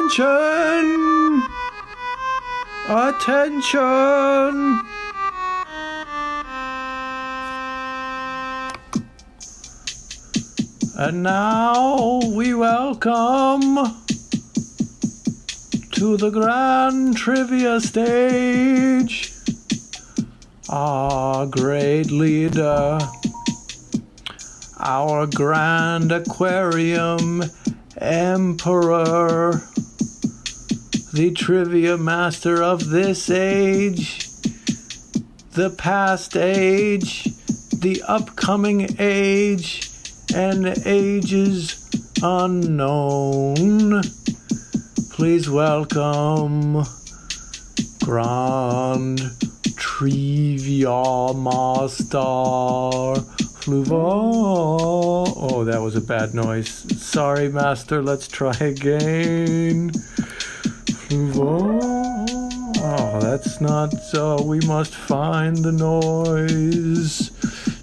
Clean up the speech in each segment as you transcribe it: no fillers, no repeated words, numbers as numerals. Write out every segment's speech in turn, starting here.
Attention! Attention! And now we welcome to the Grand Trivia stage our great leader, our Grand Aquarium Emperor, the Trivia Master of this age, the past age, the upcoming age, and ages unknown. Please welcome Grand Triviamaster Fluval. Oh, that was a bad noise. Sorry, Master. Let's try again. Fluval. Oh, that's not. We must find the noise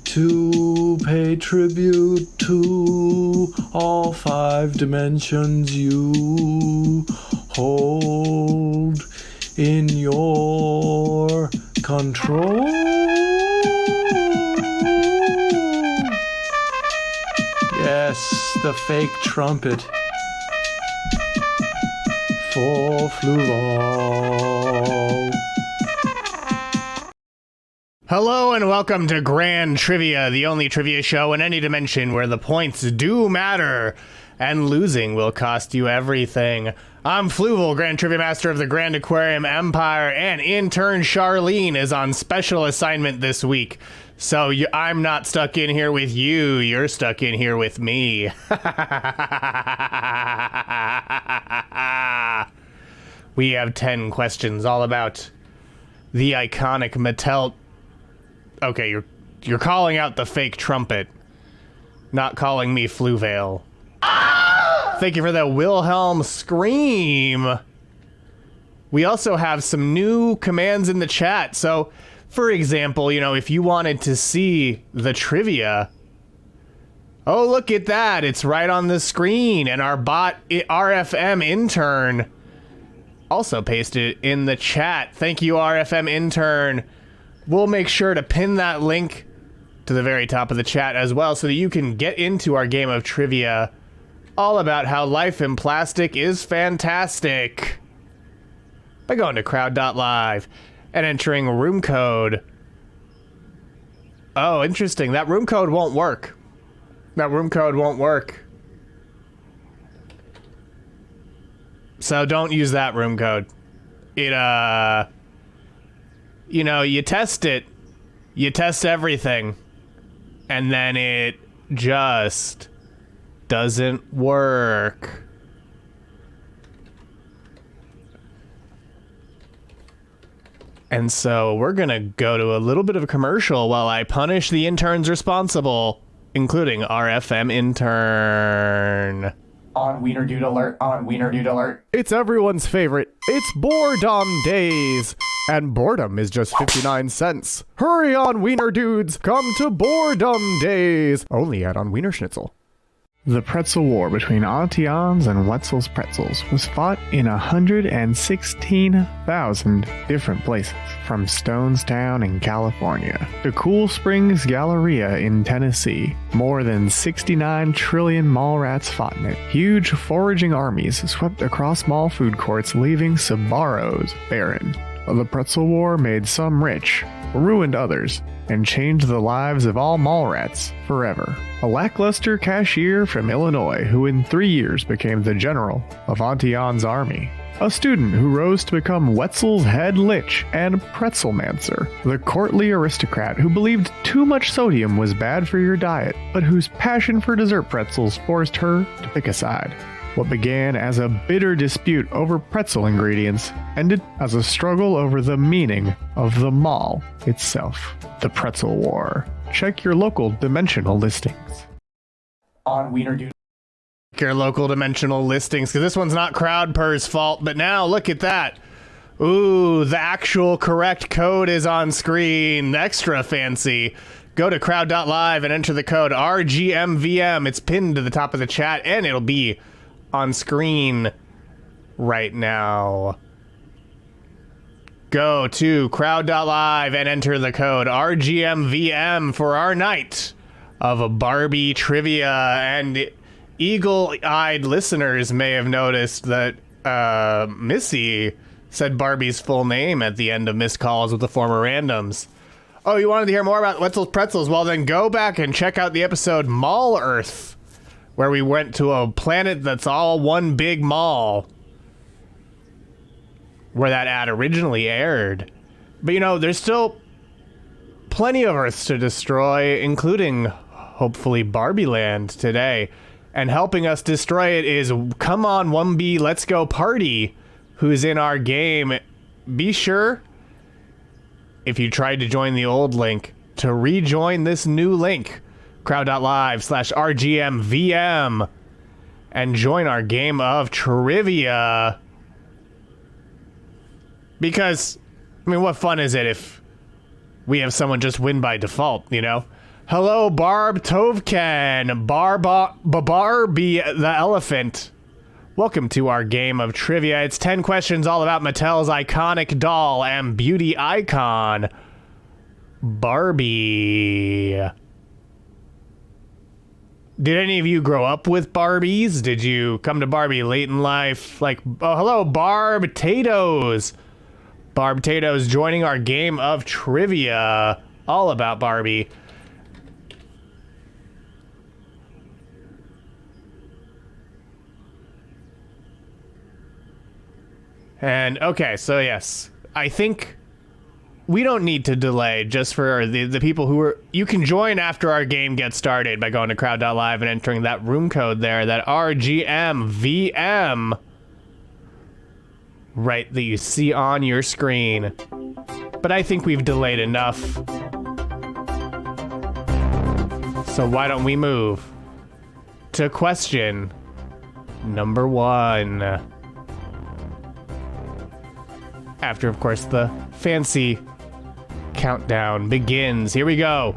to pay tribute to all 5 dimensions you hold in your control. Yes, the fake trumpet for Fluval. Hello and welcome to Grand Trivia, the only trivia show in any dimension where the points do matter and losing will cost you everything. I'm Fluval, Grand Triviamaster of the Grand Aquarium Empire, and intern Charlene is on special assignment this week. So I'm not stuck in here with you, you're stuck in here with me. We have 10 questions all about the iconic Mattel. Okay, you're calling out the fake trumpet, not calling me Fluval. Thank you for that Wilhelm scream. We also have some new commands in the chat. So, for example, if you wanted to see the trivia, oh, look at that. It's right on the screen. And our bot, RFM Intern, also pasted it in the chat. Thank you, RFM Intern. We'll make sure to pin that link to the very top of the chat as well so that you can get into our game of trivia all about how life in plastic is fantastic by going to crowd.live and entering room code. Oh, interesting. That room code won't work. That room code won't work. So don't use that room code. It, you test it, you test everything, and then it just doesn't work. And so we're gonna go to a little bit of a commercial while I punish the interns responsible, including RFM Intern. On Wiener Dude Alert, on Wiener Dude Alert. It's everyone's favorite. It's Boredom Days. And boredom is just 59 cents. Hurry on, Wiener Dudes. Come to Boredom Days. Only at on Wiener Schnitzel. The pretzel war between Auntie Anne's and Wetzel's Pretzels was fought in 116,000 different places, from Stonestown in California to Cool Springs Galleria in Tennessee. More than 69 trillion mall rats fought in it. Huge foraging armies swept across mall food courts, leaving Sbarro's barren. The pretzel war made some rich, ruined others, and changed the lives of all mall rats forever. A lackluster cashier from Illinois who in 3 years became the general of Auntie Anne's army. A student who rose to become Wetzel's head lich and pretzelmancer. The courtly aristocrat who believed too much sodium was bad for your diet, but whose passion for dessert pretzels forced her to pick a side. What began as a bitter dispute over pretzel ingredients ended as a struggle over the meaning of the mall itself. The Pretzel War. Check your local dimensional listings. On Wiener Dude. Your local dimensional listings, because this one's not CrowdPur's fault, but now look at that. Ooh, the actual correct code is on screen. Extra fancy. Go to crowd.live and enter the code RGMVM. It's pinned to the top of the chat, and it'll be on screen right now. Go to crowd.live and enter the code RGMVM for our night of a Barbie trivia. And eagle-eyed listeners may have noticed that Missy said Barbie's full name at the end of missed calls with the former randoms. Oh, you wanted to hear more about Wetzel's Pretzels? Well, then go back and check out the episode Mall Earth, where we went to a planet that's all one big mall, where that ad originally aired. But, you know, there's still plenty of Earths to destroy, including, hopefully, Barbie Land today. And helping us destroy it is Come On 1B Let's Go Party, who's in our game. Be sure, if you tried to join the old link, to rejoin this new link, crowd.live/RGMVM, and join our game of trivia. Because, I mean, what fun is it if we have someone just win by default, you know? Hello, Barb Tovken, Barbie the Elephant. Welcome to our game of trivia. It's 10 questions all about Mattel's iconic doll and beauty icon, Barbie. Did any of you grow up with Barbies? Did you come to Barbie late in life? Like, oh, hello, Barb Tatoes. Barb Tatoes joining our game of trivia all about Barbie. And, okay, so yes, I think we don't need to delay just for the people who are... You can join after our game gets started by going to crowd.live and entering that room code there, that RGMVM, right, that you see on your screen. But I think we've delayed enough. So why don't we move to question number 1. After, of course, the fancy countdown begins. Here we go.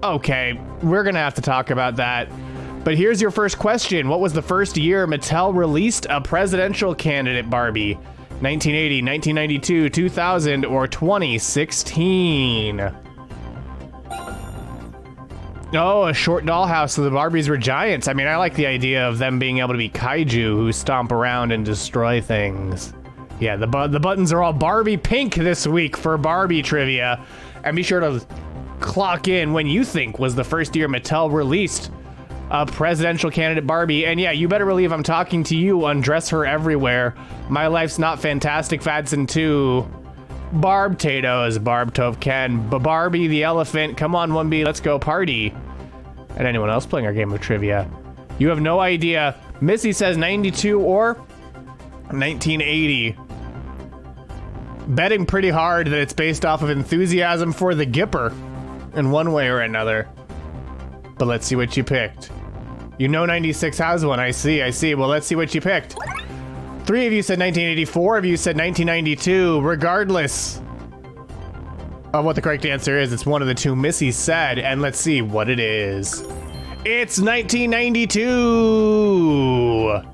Okay, we're gonna have to talk about that. But here's your first question. What was the first year Mattel released a presidential candidate Barbie? 1980, 1992, 2000, or 2016? Oh, a short dollhouse, so the Barbies were giants. I mean, I like the idea of them being able to be kaiju who stomp around and destroy things. Yeah, the buttons are all Barbie pink this week for Barbie trivia. And be sure to clock in when you think was the first year Mattel released a presidential candidate Barbie. And yeah, you better believe I'm talking to you, Undress Her Everywhere, My Life's Not Fantastic, Fadson 2, Barb Tatoes, Barb Tovken, Barbie the Elephant, Come On 1B, Let's Go Party, and anyone else playing our game of trivia. You have no idea. Missy says 92 or 1980. Betting pretty hard that it's based off of enthusiasm for the Gipper in one way or another. But let's see what you picked. You know 96 has one. I see. Well, let's see what you picked. 3 of you said 1984, of you said 1992. Regardless of what the correct answer is, it's one of the two Missy said, and let's see what it is. It's 1992!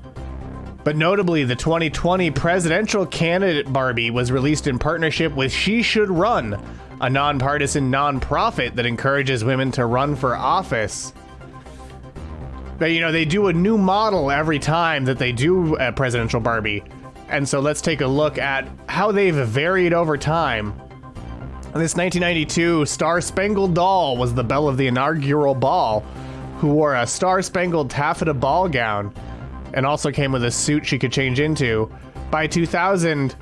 But notably, the 2020 presidential candidate Barbie was released in partnership with She Should Run, a nonpartisan nonprofit that encourages women to run for office. But, you know, they do a new model every time that they do a presidential Barbie. And so let's take a look at how they've varied over time. This 1992 Star-Spangled Doll was the belle of the inaugural ball, who wore a star-spangled taffeta ball gown and also came with a suit she could change into. By 2000,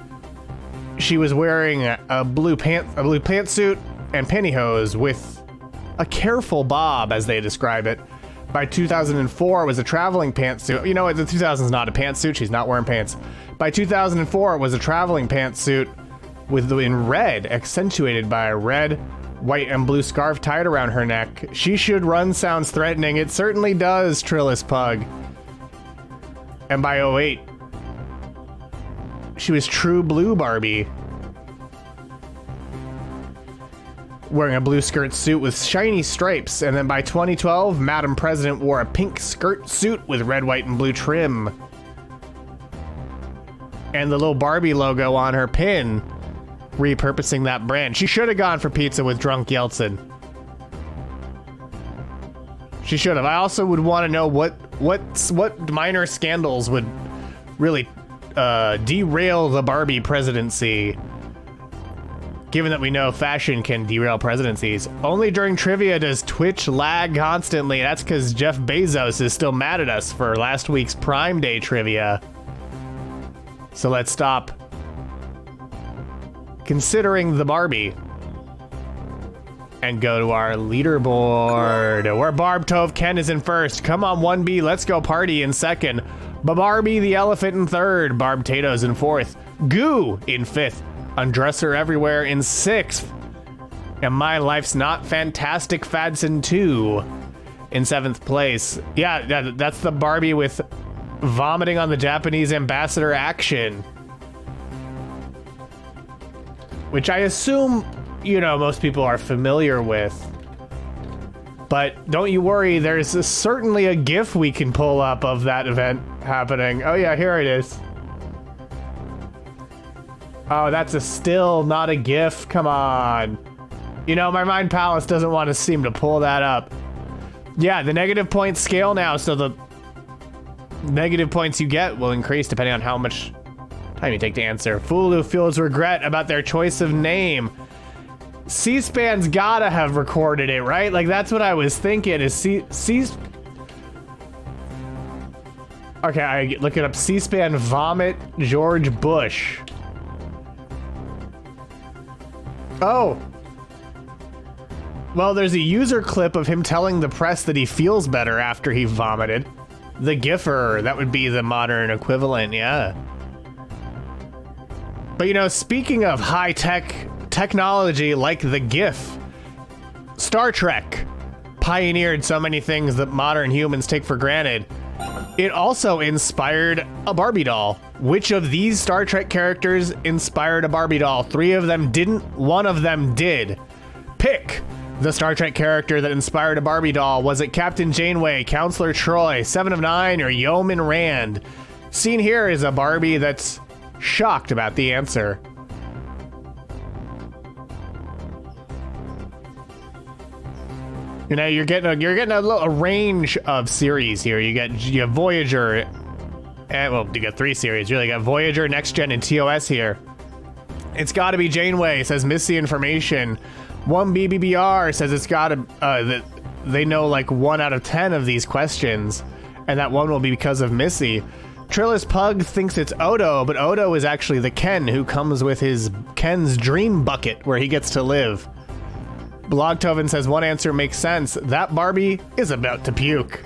she was wearing a blue pantsuit and pantyhose with a careful bob, as they describe it. By 2004, it was a traveling pantsuit. You know what? The 2000's not a pantsuit. She's not wearing pants. By 2004, it was a traveling pantsuit in red, accentuated by a red, white, and blue scarf tied around her neck. She Should Run sounds threatening. It certainly does, Trillis Pug. And by 08, she was True Blue Barbie, wearing a blue skirt suit with shiny stripes. And then by 2012, Madam President wore a pink skirt suit with red, white, and blue trim. and the little Barbie logo on her pin, repurposing that brand. She should have gone for pizza with drunk Yeltsin. She should have. I also would want to know what minor scandals would really derail the Barbie presidency. Given that we know fashion can derail presidencies. Only during trivia does Twitch lag constantly. That's because Jeff Bezos is still mad at us for last week's Prime Day trivia. So let's stop considering the Barbie and go to our leaderboard, where Barb Tove Ken is in first. Come on, 1B, let's go party in second. Barbie the Elephant in third. Barb Tato's in fourth. Goo in fifth. Undresser Everywhere in sixth. And My Life's Not Fantastic Fadson 2 in seventh place. Yeah, that's the Barbie with vomiting on the Japanese ambassador action. Which I assume, you know, most people are familiar with. But don't you worry, there's certainly a GIF we can pull up of that event happening. Oh yeah, here it is. Oh, that's a still, not a GIF. Come on. You know, my Mind Palace doesn't want to seem to pull that up. Yeah, the negative point scale now, so the negative points you get will increase depending on how much time you take to answer. Fool who feels regret about their choice of name. C-SPAN's gotta have recorded it, right? Like, that's what I was thinking, is Okay, I look it up. C-SPAN vomit George Bush. Oh. Well, there's a user clip of him telling the press that he feels better after he vomited. The Giffer, that would be the modern equivalent, yeah. But you know, speaking of high-tech technology like the GIF, Star Trek pioneered so many things that modern humans take for granted. It also inspired a Barbie doll. Which of these Star Trek characters inspired a Barbie doll? 3 of them didn't, 1 of them did. Pick the Star Trek character that inspired a Barbie doll. Was it Captain Janeway, Counselor Troy, 7 of 9, or Yeoman Rand? Seen here is a Barbie that's shocked about the answer. You know, you're getting a range of series here. You have Voyager, and well, you got 3 series. You really got Voyager, Next Gen, and TOS here. It's got to be Janeway, says Missy Information. 1BBBR says it's got to that they know like 1 out of 10 of these questions, and that 1 will be because of Missy. Trillis Pug thinks it's Odo, but Odo is actually the Ken who comes with his Ken's dream bucket where he gets to live. Blogtoven says 1 answer makes sense. That Barbie is about to puke.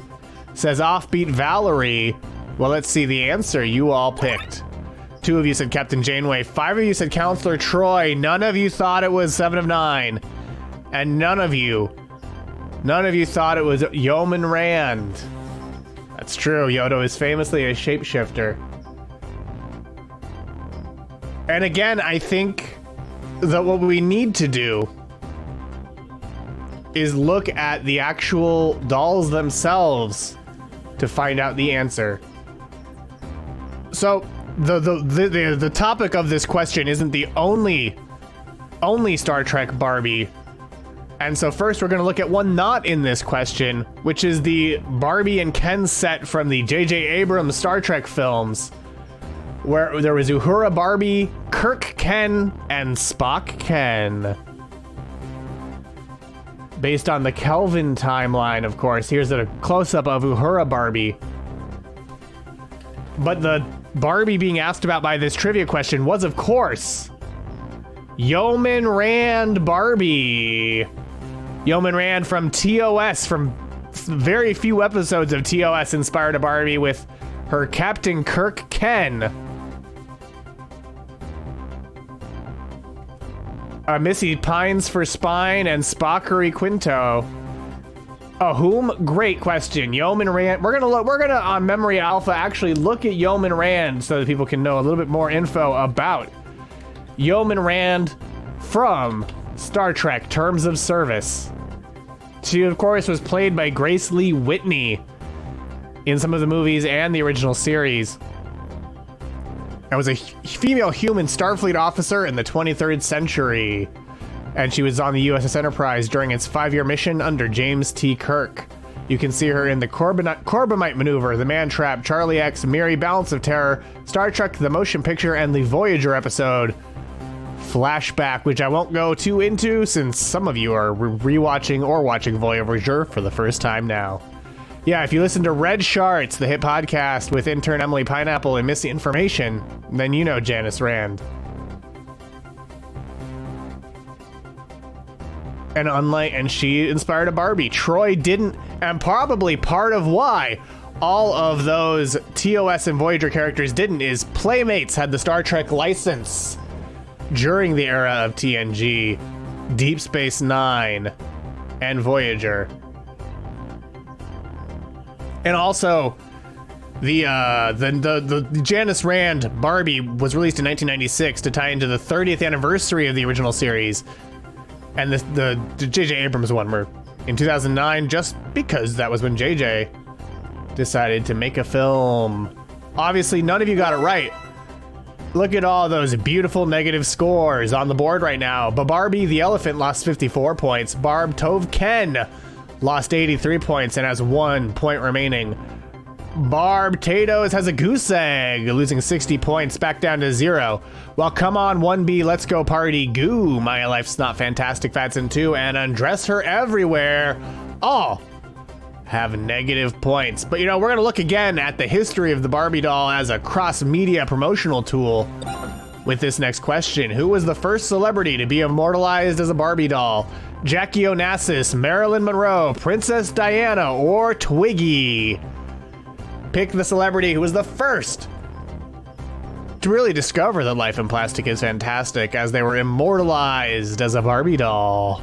Says Offbeat Valerie. Well, let's see the answer you all picked. 2 of you said Captain Janeway. 5 of you said Counselor Troy. None of you thought it was 7 of 9. And none of you thought it was Yeoman Rand. That's true. Yodo is famously a shapeshifter. And again, I think that what we need to do is look at the actual dolls themselves to find out the answer. So the topic of this question isn't the only Star Trek Barbie. And so first we're going to look at one not in this question, which is the Barbie and Ken set from the J.J. Abrams Star Trek films, where there was Uhura Barbie, Kirk Ken, and Spock Ken. Based on the Kelvin timeline, of course. Here's a close-up of Uhura Barbie. But the Barbie being asked about by this trivia question was, of course, Yeoman Rand Barbie. Yeoman Rand from TOS, from very few episodes of TOS, inspired a Barbie with her Captain Kirk Ken. Missy pines for Spine and Spockery Quinto. Whom? Great question. Yeoman Rand. We're gonna on Memory Alpha actually look at Yeoman Rand so that people can know a little bit more info about Yeoman Rand from Star Trek Terms of Service. She, of course, was played by Grace Lee Whitney in some of the movies and the original series. and was a female human Starfleet officer in the 23rd century. And she was on the USS Enterprise during its 5-year mission under James T. Kirk. You can see her in the Corbomite Maneuver, The Man Trap, Charlie X, Mary Balance of Terror, Star Trek The Motion Picture, and the Voyager episode Flashback, which I won't go too into since some of you are rewatching or watching Voyager for the first time now. Yeah, if you listen to Red Sharts, the hit podcast with intern Emily Pineapple, and miss the information, then you know Janice Rand. And she inspired a Barbie. Troy didn't, and probably part of why all of those TOS and Voyager characters didn't is Playmates had the Star Trek license during the era of TNG, Deep Space Nine, and Voyager. And also, the Janice Rand Barbie was released in 1996 to tie into the 30th anniversary of the original series, and the J.J. Abrams one were in 2009, just because that was when J.J. decided to make a film. Obviously, none of you got it right. Look at all those beautiful negative scores on the board right now. But Barbie the Elephant lost 54 points. Barb Tove Ken lost 83 points and has 1 point remaining. Barb Tatoes has a goose egg, losing 60 points, back down to 0. Well, come on, 1B, let's go party. Goo, My Life's Not Fantastic, Fatson 2, and Undress Her Everywhere all have negative points. But you know, we're gonna look again at the history of the Barbie doll as a cross-media promotional tool with this next question. Who was the first celebrity to be immortalized as a Barbie doll? Jackie Onassis, Marilyn Monroe, Princess Diana, or Twiggy? Pick the celebrity who was the first to really discover that life in plastic is fantastic, as they were immortalized as a Barbie doll.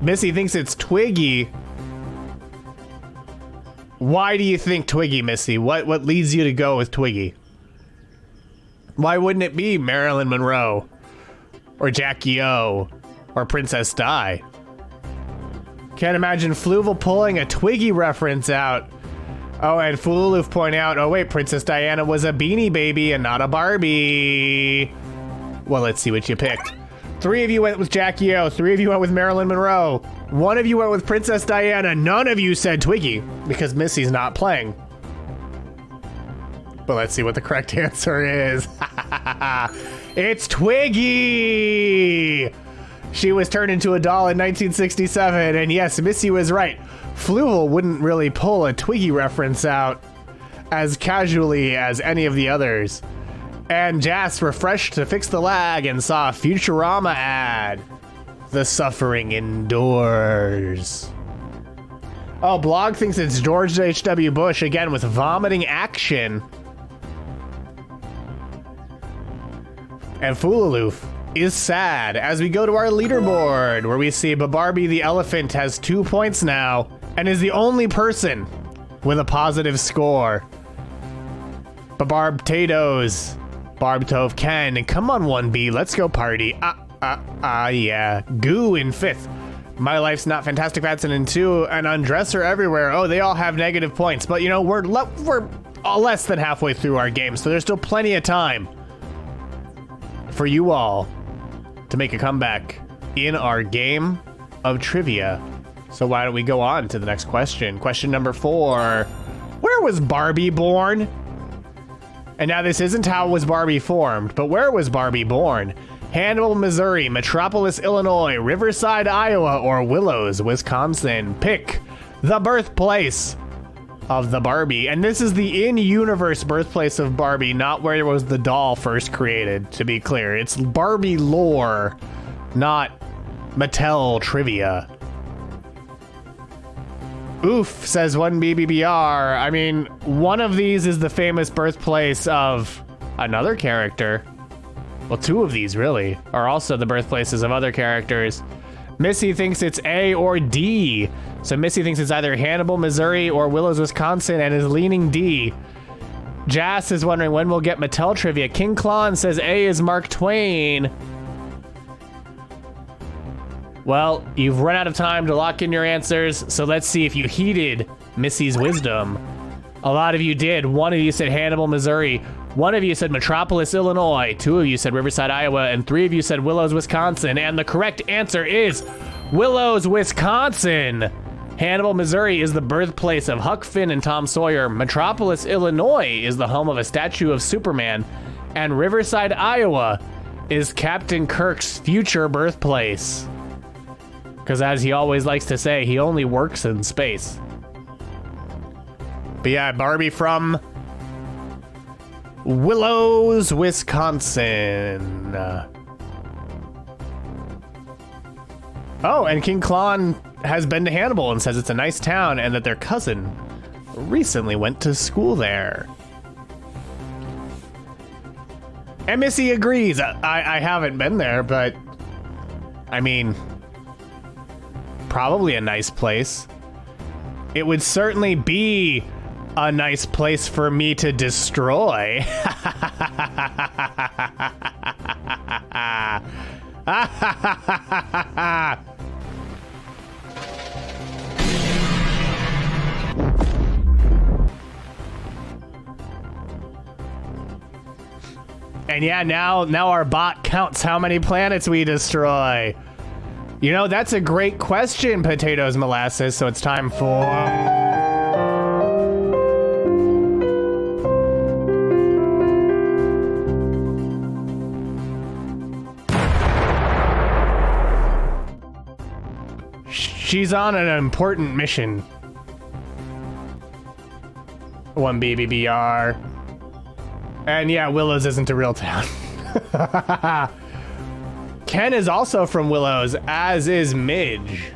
Missy thinks it's Twiggy. Why do you think Twiggy, Missy? What leads you to go with Twiggy? Why wouldn't it be Marilyn Monroe or Jackie O or Princess Di? Can't imagine Fluval pulling a Twiggy reference out. Oh, and Fululuf point out, oh wait, Princess Diana was a Beanie Baby and not a Barbie. Well, let's see what you picked. 3 of you went with Jackie O, 3 of you went with Marilyn Monroe, 1 of you went with Princess Diana, none of you said Twiggy, because Missy's not playing. But let's see what the correct answer is. It's Twiggy! She was turned into a doll in 1967, and yes, Missy was right. Fluval wouldn't really pull a Twiggy reference out as casually as any of the others. And Jas refreshed to fix the lag and saw a Futurama ad. The suffering endures. Oh, Blog thinks it's George H.W. Bush, again with vomiting action. And Fululuf is sad as we go to our leaderboard, where we see Barbie the Elephant has 2 points now and is the only person with a positive score. But Barb Tatoes, Barb Tove Ken, and come on 1B, let's go party. Yeah. Goo in 5th. My Life's Not Fantastic, Fatson in 2, and Undress Her Everywhere. Oh, they all have negative points, but you know, we're less than halfway through our game, so there's still plenty of time for you all to make a comeback in our game of trivia. So why don't we go on to the next question? Question number 4. Where was Barbie born? And now this isn't how was Barbie formed, but where was Barbie born? Hannibal, Missouri, Metropolis, Illinois, Riverside, Iowa, or Willows, Wisconsin. Pick the birthplace of the Barbie. And this is the in-universe birthplace of Barbie, not where was the doll first created, to be clear. It's Barbie lore, not Mattel trivia. Oof, says 1BBBR. I mean, one of these is the famous birthplace of another character. Well, 2 of these, really, are also the birthplaces of other characters. Missy thinks it's A or D. So Missy thinks it's either Hannibal, Missouri, or Willows, Wisconsin, and is leaning D. Jas is wondering when we'll get Mattel trivia. King Klon says A is Mark Twain. Well, you've run out of time to lock in your answers, so let's see if you heeded Missy's wisdom. A lot of you did. 1 of you said Hannibal, Missouri. 1 of you said Metropolis, Illinois. 2 of you said Riverside, Iowa. And 3 of you said Willows, Wisconsin. And the correct answer is Willows, Wisconsin. Hannibal, Missouri is the birthplace of Huck Finn and Tom Sawyer. Metropolis, Illinois is the home of a statue of Superman. And Riverside, Iowa is Captain Kirk's future birthplace. Because as he always likes to say, he only works in space. But yeah, Barbie from Willows, Wisconsin. Oh, and King Klon has been to Hannibal and says it's a nice town and that their cousin recently went to school there. And Missy agrees. I haven't been there, but I mean, probably a nice place. It would certainly be a nice place for me to destroy. And yeah, now our bot counts how many planets we destroy. You know, that's a great question, Potatoes Molasses, so it's time for... She's on an important mission. 1 BBBR. And yeah, Willows isn't a real town. Ken is also from Willows, as is Midge.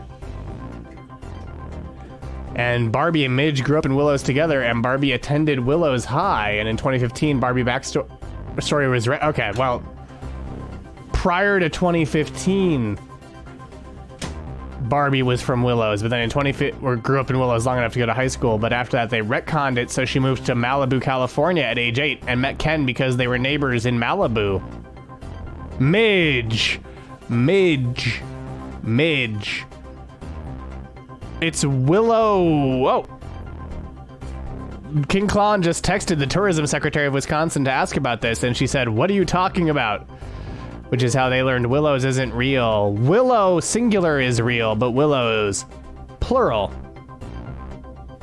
And Barbie and Midge grew up in Willows together, and Barbie attended Willows High. And in 2015, Barbie backstory was... Okay, well, prior to 2015... Barbie was from Willows, but then in 2015, or grew up in Willows long enough to go to high school, but after that they retconned it, so she moved to Malibu, California at age 8 and met Ken because they were neighbors in Malibu. Midge. It's Willow. Oh. King Klon just texted the tourism secretary of Wisconsin to ask about this, and she said, "What are you talking about?" Which is how they learned Willows isn't real. Willow singular is real, but Willows plural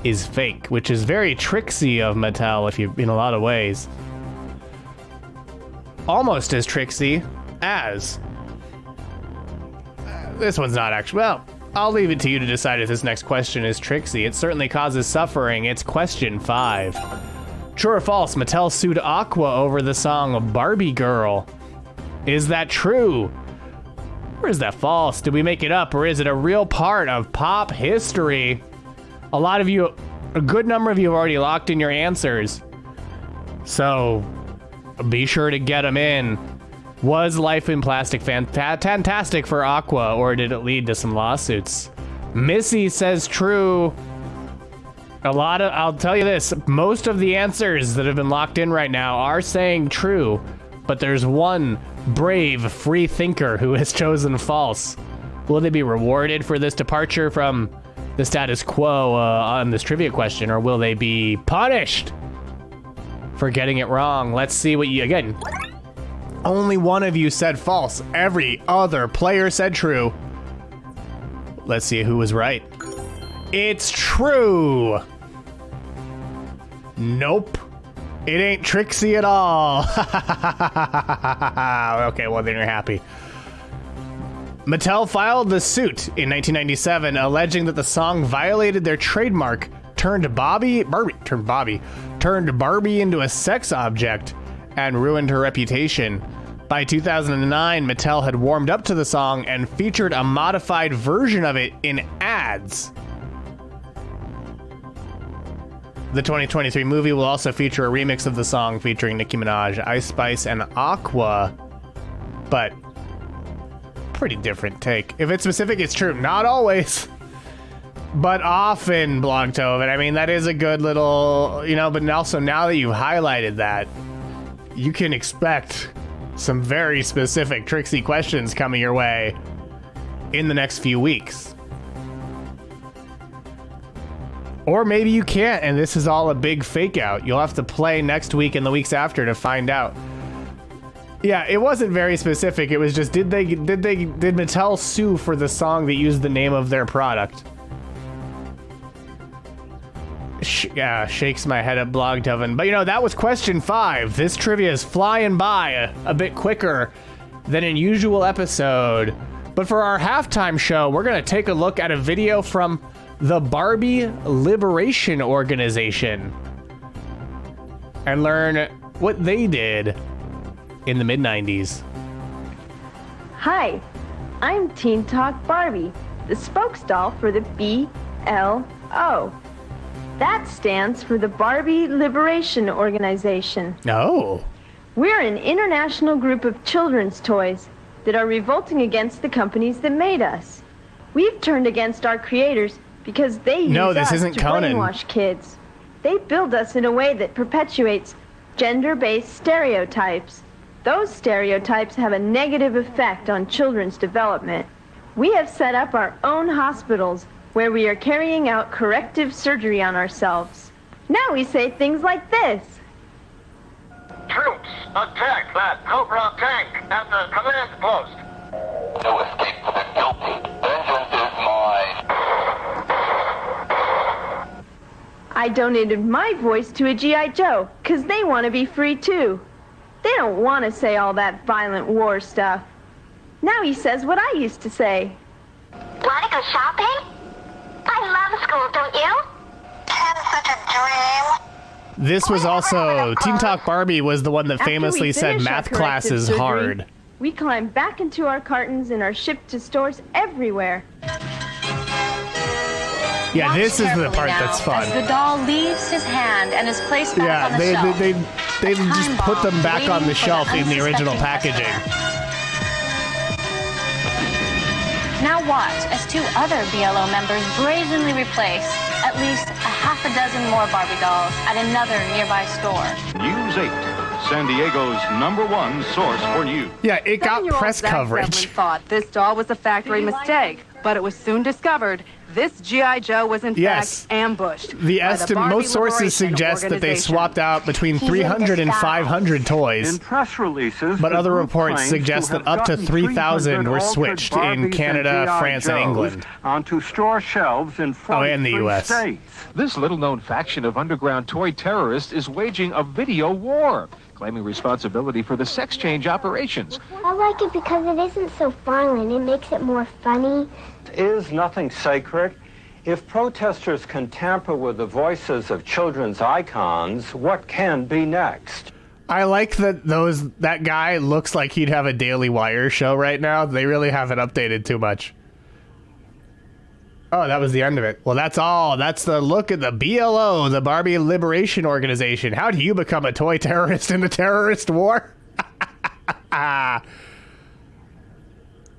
is fake, which is very tricksy of Mattel in a lot of ways. Almost as tricksy as... This one's not actually... Well, I'll leave it to you to decide if this next question is tricksy. It certainly causes suffering. It's question 5. True or false, Mattel sued Aqua over the song Barbie Girl. Is that true? Or is that false? Did we make it up, or is it a real part of pop history? A good number of you have already locked in your answers. So, be sure to get them in. Was Life in Plastic fantastic for Aqua, or did it lead to some lawsuits? Missy says true. I'll tell you this, most of the answers that have been locked in right now are saying true, but there's one brave free thinker who has chosen false. Will they be rewarded for this departure from the status quo on this trivia question, or will they be punished for getting it wrong? Let's see what you... Again, only one of you said false. Every other player said true. Let's see who was right. It's true. Nope. It ain't tricksy at all. Okay, well then you're happy. Mattel filed the suit in 1997, alleging that the song violated their trademark, turned Barbie into a sex object, and ruined her reputation. By 2009, Mattel had warmed up to the song and featured a modified version of it in ads. The 2023 movie will also feature a remix of the song featuring Nicki Minaj, Ice Spice, and Aqua. But, pretty different take. If it's specific, it's true. Not always, but often, Blogtove. I mean, that is a good little, but also now that you've highlighted that, you can expect some very specific tricksy questions coming your way in the next few weeks. Or maybe you can't, and this is all a big fake out. You'll have to play next week and the weeks after to find out. Yeah, it wasn't very specific. It was just, did Mattel sue for the song that used the name of their product? Shakes my head at Blogtoven. But you know, that was question 5. This trivia is flying by a bit quicker than an usual episode. But for our halftime show, we're gonna take a look at a video from the Barbie Liberation Organization and learn what they did in the mid-90s. Hi, I'm Teen Talk Barbie, the spokesdoll for the BLO. That stands for the Barbie Liberation Organization. Oh. We're an international group of children's toys that are revolting against the companies that made us. We've turned against our creators because they use us to brainwash kids. They build us in a way that perpetuates gender-based stereotypes. Those stereotypes have a negative effect on children's development. We have set up our own hospitals where we are carrying out corrective surgery on ourselves. Now we say things like this. Troops, attack that Cobra tank at the command post. No escape for the guilty. Vengeance is mine. I donated my voice to a G.I. Joe, because they want to be free too. They don't want to say all that violent war stuff. Now he says what I used to say. Want to go shopping? I love school, don't you? Have such a dream. This was also, Teen Talk Barbie was the one that famously said math class is hard. We climb back into our cartons and are shipped to stores everywhere. Yeah, this is the part that's fun. As the doll leaves his hand and is placed back on the shelf. They just put them back on the shelf in the original packaging. Now watch as 2 other BLO members brazenly replace at least a half a dozen more Barbie dolls at another nearby store. News 8, San Diego's #1 source for news. Yeah, it got press coverage. Thought this doll was a factory mistake, but it was soon discovered this G.I. Joe was in fact ambushed. Most sources suggest that they swapped out between 300 and 500 toys. In press releases, but other reports suggest that up to 3,000 were switched in Canada, France, and England. Onto store shelves in 43 and the US. states. This little-known faction of underground toy terrorists is waging a video war, claiming responsibility for the sex change operations. I like it because it isn't so violent. It makes it more funny. Is nothing sacred? If protesters can tamper with the voices of children's icons, what can be next? I like that guy looks like he'd have a Daily Wire show right now. They really haven't updated too much. Oh, that was the end of it. Well, that's all. That's the look at the BLO, the Barbie Liberation Organization. How do you become a toy terrorist in the terrorist war?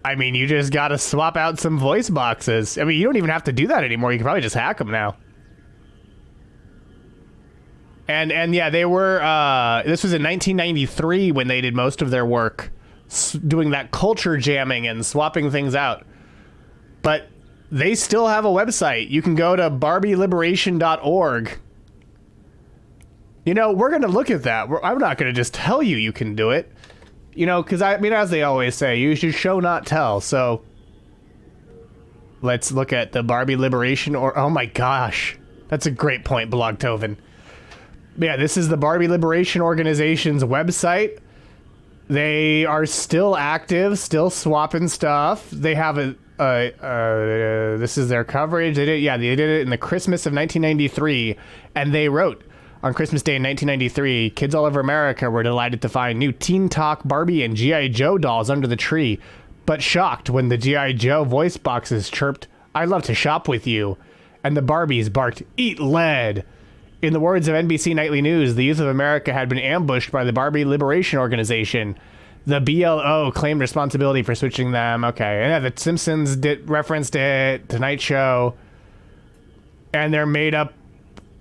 I mean, you just gotta swap out some voice boxes. I mean, you don't even have to do that anymore. You can probably just hack them now. And yeah, they were, this was in 1993 when they did most of their work, doing that culture jamming and swapping things out. But they still have a website. You can go to barbieliberation.org. You know, we're gonna look at that. I'm not gonna just tell you you can do it. You know, because I mean, as they always say, you should show, not tell. So let's look at the Barbie Liberation, or oh my gosh, that's a great point, Blogtoven. Yeah, this is the Barbie Liberation Organization's website. They are still active, still swapping stuff. They have this is their coverage. They did it in the Christmas of 1993, and they wrote, on Christmas Day in 1993, kids all over America were delighted to find new Teen Talk Barbie and G.I. Joe dolls under the tree, but shocked when the G.I. Joe voice boxes chirped, "I love to shop with you," and the Barbies barked, "Eat lead." In the words of NBC Nightly News, the youth of America had been ambushed by the Barbie Liberation Organization. The BLO claimed responsibility for switching them. Okay, and yeah, the Simpsons referenced it, Tonight Show, and they're made up.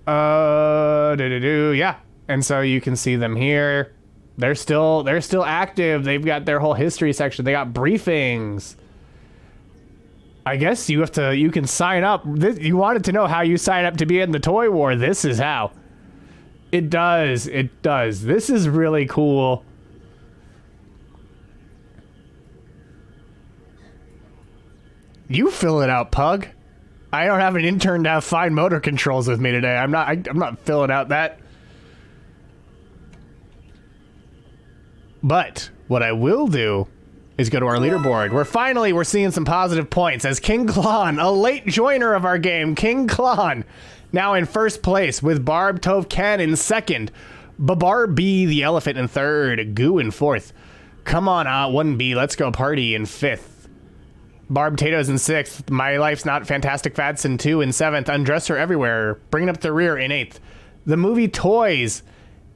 Yeah, and so you can see them here. They're still active. They've got their whole history section. They got briefings. I guess you can sign up. You wanted to know how you sign up to be in the Toy War. This is how. It does. This is really cool. You fill it out, Pug. I don't have an intern to have fine motor controls with me today. I'm not filling out that. But what I will do is go to our leaderboard. We're seeing some positive points as King Klon, a late joiner of our game, King Klon, now in first place with Barb Tove Ken in second, Barbie the Elephant in third, Goo in fourth. Come on, 1B, let's go party in fifth. Barb Potatoes in sixth, My Life's Not Fantastic Fats in 2 in seventh, Undresser Everywhere, Bringing Up the Rear in eighth. The movie Toys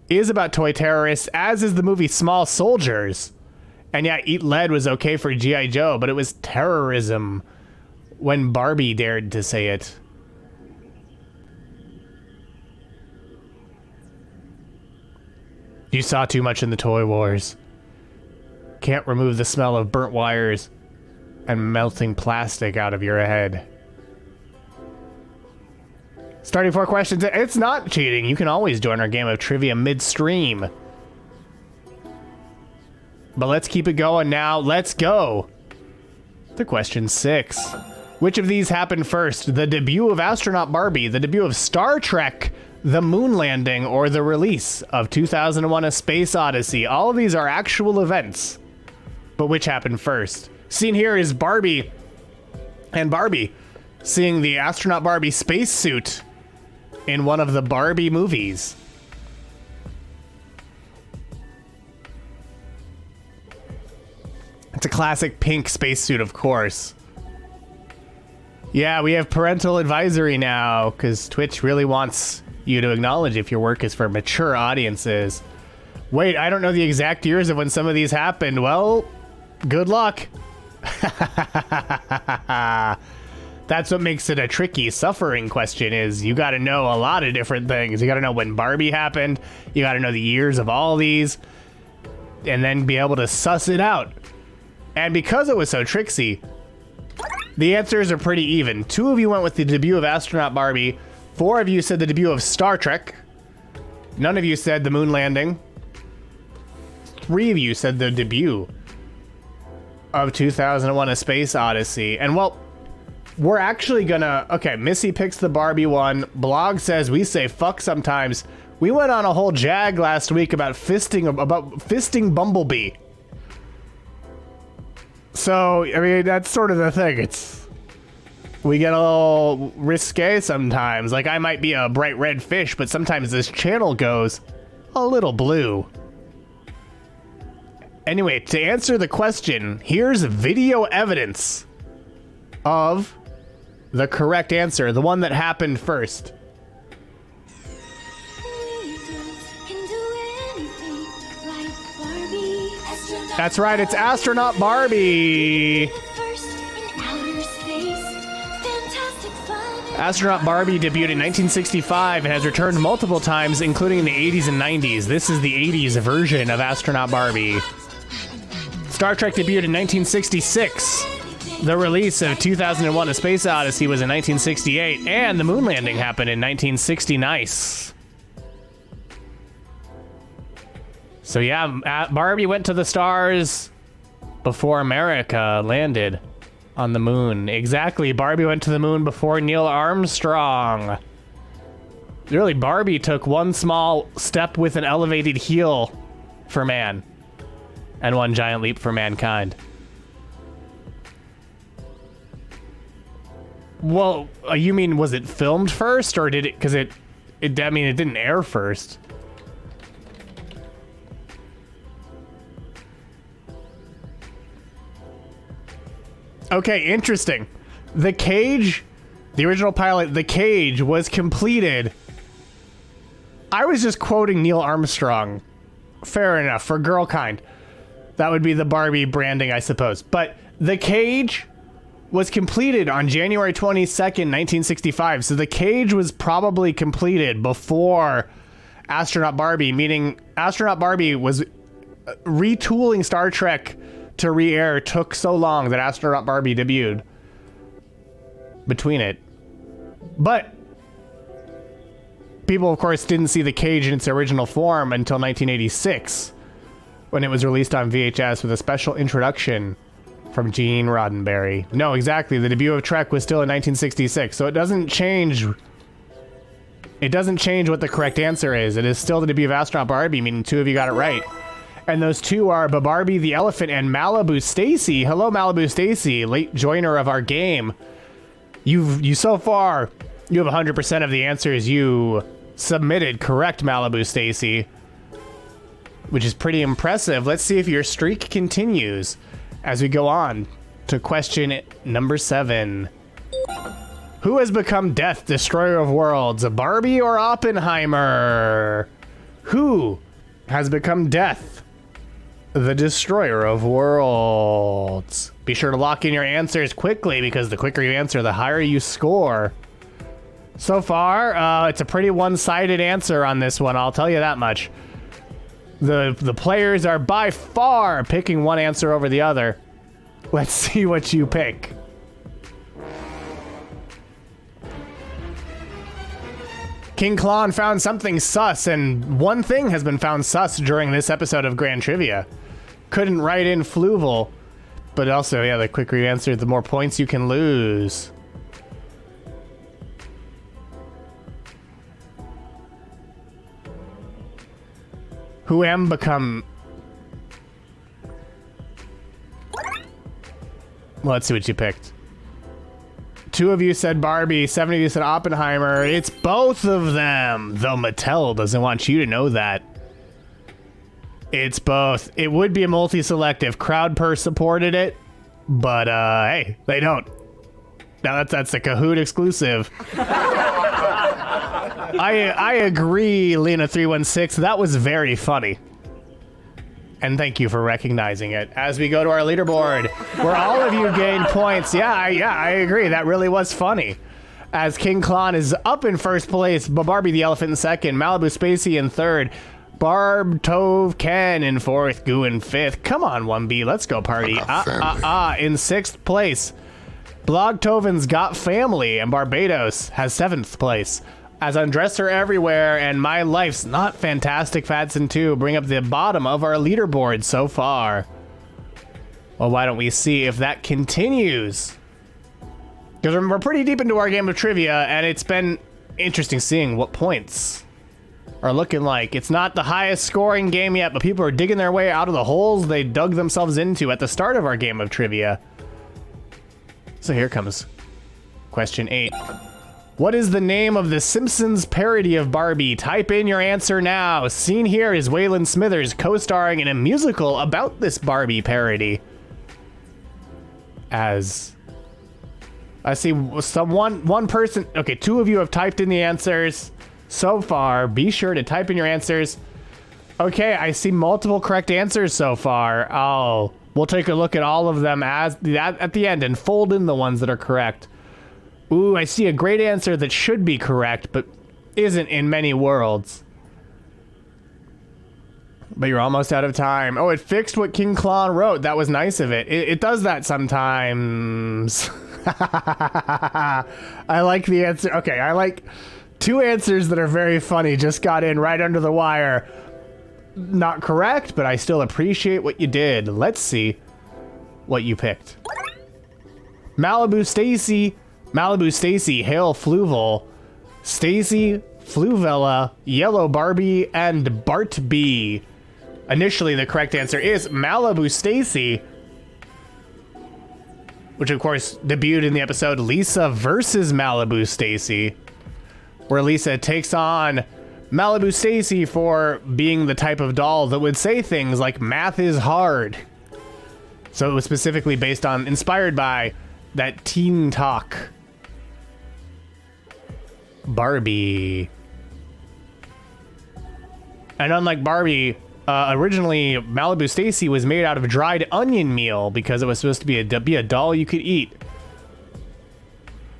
is about toy terrorists, as is the movie Small Soldiers. And yeah, Eat Lead was okay for G.I. Joe, but it was terrorism when Barbie dared to say it. You saw too much in the Toy Wars. Can't remove the smell of burnt wires and melting plastic out of your head. Starting 4 questions. It's not cheating. You can always join our game of trivia midstream. But let's keep it going now. Let's go to question 6. Which of these happened first? The debut of astronaut Barbie, the debut of Star Trek, the moon landing, or the release of 2001: A Space Odyssey? All of these are actual events. But which happened first? Seen here is Barbie and Barbie seeing the astronaut Barbie spacesuit in one of the Barbie movies. It's a classic pink spacesuit, of course. Yeah, we have parental advisory now, because Twitch really wants you to acknowledge if your work is for mature audiences. Wait, I don't know the exact years of when some of these happened. Well, good luck. That's what makes it a tricky, suffering question, is you got to know a lot of different things. You got to know when Barbie happened. You got to know the years of all these. And then be able to suss it out. And because it was so tricksy, the answers are pretty even. 2 of you went with the debut of astronaut Barbie. 4 of you said the debut of Star Trek. None of you said the moon landing. 3 of you said the debut of 2001: A Space Odyssey. And well, we're actually gonna... Okay, Missy picks the Barbie one. Blog says we say fuck sometimes. We went on a whole jag last week about fisting Bumblebee. So, I mean, that's sort of the thing. We get a little risque sometimes. Like, I might be a bright red fish, but sometimes this channel goes a little blue. Anyway, to answer the question, here's video evidence of the correct answer, the one that happened first. That's right, it's astronaut Barbie. Astronaut Barbie debuted in 1965 and has returned multiple times, including in the 80s and 90s. This is the 80s version of astronaut Barbie. Star Trek debuted in 1966. The release of 2001: A Space Odyssey was in 1968, and the moon landing happened in 1960. Nice. So yeah, Barbie went to the stars before America landed on the moon. Exactly, Barbie went to the moon before Neil Armstrong. Really, Barbie took one small step with an elevated heel for man, and one giant leap for mankind. Well, you mean, was it filmed first, or did it, because I mean, it didn't air first. Okay, interesting. The Cage, the original pilot, The Cage, was completed. I was just quoting Neil Armstrong. Fair enough, for Girl Kind. That would be the Barbie branding, I suppose. But The Cage was completed on January 22nd, 1965. So The Cage was probably completed before Astronaut Barbie, meaning Astronaut Barbie was retooling Star Trek to re-air took so long that Astronaut Barbie debuted. between it. But people, of course, didn't see the cage in its original form until 1986, when it was released on VHS with a special introduction from Gene Roddenberry. No, exactly. The debut of Trek was still in 1966, so it doesn't change. It doesn't change what the correct answer is. It is still the debut of Astronaut Barbie, meaning 2 of you got it right. And those 2 are Barbie the Elephant and Malibu Stacy. Hello, Malibu Stacy, late joiner of our game. You so far, you have 100% of the answers you submitted correct, Malibu Stacy, which is pretty impressive. Let's see if your streak continues as we go on to question number 7. Who has become Death, Destroyer of Worlds, Barbie or Oppenheimer? Who has become Death, the Destroyer of Worlds? Be sure to lock in your answers quickly, because the quicker you answer, the higher you score. So far, it's a pretty one-sided answer on this one, I'll tell you that much. The players are by far picking one answer over the other. Let's see what you pick. King Klon found something sus, and one thing has been found sus during this episode of Grand Trivia. Couldn't write in Fluval, but also, yeah, the quicker you answer, the more points you can lose. Who am become... Well, let's see what you picked. 2 of you said Barbie, 7 of you said Oppenheimer. It's both of them, though Mattel doesn't want you to know that. It's both. It would be a multi-selective. Crowdpurse supported it, but hey, they don't. Now that's a Kahoot exclusive. I agree, Lena316. That was very funny. And thank you for recognizing it. As we go to our leaderboard, where all of you gained points. Yeah, I agree. That really was funny. As King Klon is up in first place, Barbie the Elephant in second, Malibu Spacey in third, Barb Tove Ken in fourth, Goo in fifth. Come on, 1B, let's go party. In sixth place, Blog Toven's Got Family, and Barbados has seventh place. As Undresser Everywhere and My Life's Not Fantastic Fatson 2 bring up the bottom of our leaderboard so far. Well, why don't we see if that continues? Because we're pretty deep into our game of trivia, and it's been interesting seeing what points are looking like. It's not the highest scoring game yet, but people are digging their way out of the holes they dug themselves into at the start of our game of trivia. So here comes question 8. What is the name of the Simpsons parody of Barbie? Type in your answer now. Seen here is Waylon Smithers co-starring in a musical about this Barbie parody. As I see one person. Okay, 2 of you have typed in the answers so far. Be sure to type in your answers. Okay, I see multiple correct answers so far. Oh, we'll take a look at all of them at the end and fold in the ones that are correct. Ooh, I see a great answer that should be correct, but isn't in many worlds. But you're almost out of time. Oh, it fixed what King Klon wrote. That was nice of it. It does that sometimes. I like the answer. Okay, I like 2 answers that are very funny. Just got in right under the wire. Not correct, but I still appreciate what you did. Let's see what you picked. Malibu Stacy, Hail Fluval, Stacy, Fluvella, Yellow Barbie, and Bart B. Initially, the correct answer is Malibu Stacy, which of course debuted in the episode Lisa versus Malibu Stacy, where Lisa takes on Malibu Stacy for being the type of doll that would say things like math is hard. So it was specifically inspired by that teen talk. Barbie. And unlike Barbie, originally Malibu Stacy was made out of dried onion meal because it was supposed to be a doll you could eat.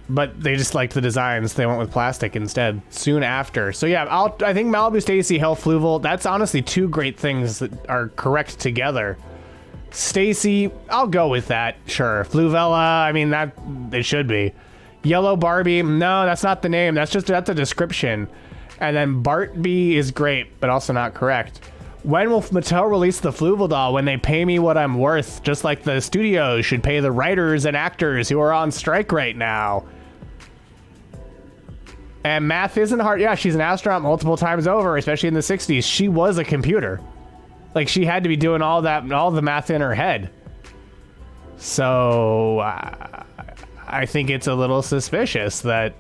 But they just liked the designs. They went with plastic instead soon after. So yeah, I think Malibu Stacy, Hail Fluval, that's honestly 2 great things that are correct together. Stacy, I'll go with that, sure. Fluvella, I mean, that it should be. Yellow Barbie, no, that's not the name. That's a description. And then Barbie is great, but also not correct. When will Mattel release the Fluval doll? When they pay me what I'm worth, just like the studios should pay the writers and actors who are on strike right now. And math isn't hard. Yeah, she's an astronaut multiple times over, especially in the 60s. She was a computer. Like, she had to be doing all the math in her head. So, I think it's a little suspicious that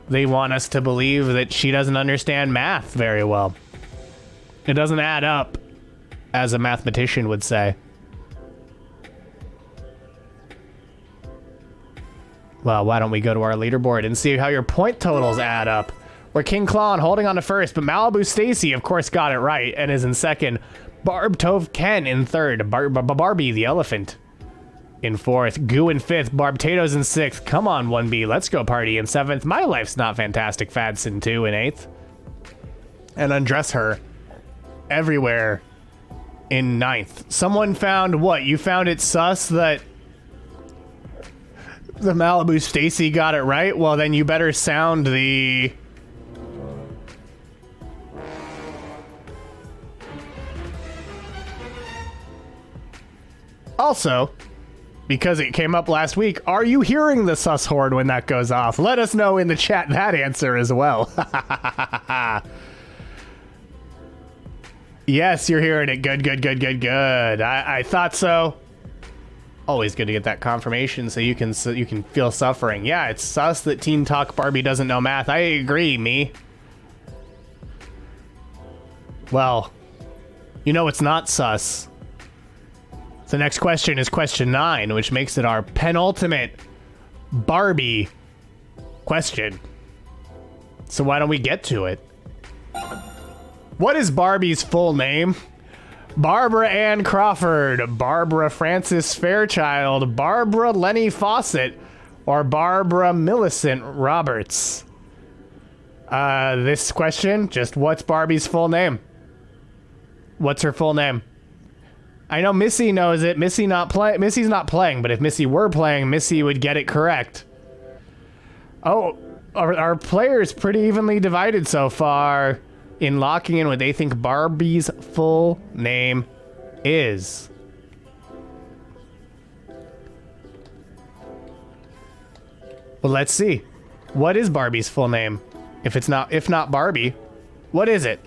they want us to believe that she doesn't understand math very well. It doesn't add up, as a mathematician would say. Well, why don't we go to our leaderboard and see how your point totals add up? We're King Klon holding on to first, but Malibu Stacy, of course, got it right and is in second. Barb Tove Ken in third. Barbie the Elephant in fourth. Goo in fifth. Barb Tatoes in sixth. Come on, 1B. Let's go party in seventh. My Life's Not Fantastic Fadson 2 in eighth. And Undress Her everywhere in ninth. Someone found what? You found it sus that the Malibu Stacy got it right? Well, then you better sound the... Also, because it came up last week, are you hearing the sus horn when that goes off? Let us know in the chat that answer as well. Yes, you're hearing it. Good, good, good, good, good. I thought so. Always good to get that confirmation so you can feel suffering. Yeah, it's sus that Teen Talk Barbie doesn't know math. I agree, me. Well, you know it's not sus. The next question is question 9, which makes it our penultimate Barbie question. So why don't we get to it? What is Barbie's full name? Barbara Ann Crawford, Barbara Frances Fairchild, Barbara Lenny Fawcett, or Barbara Millicent Roberts? This question, just what's Barbie's full name? What's her full name? I know Missy knows it. Missy's not playing, but if Missy were playing, Missy would get it correct. Oh, our players pretty evenly divided so far in locking in what they think Barbie's full name is. Well, let's see. What is Barbie's full name? If not Barbie, what is it?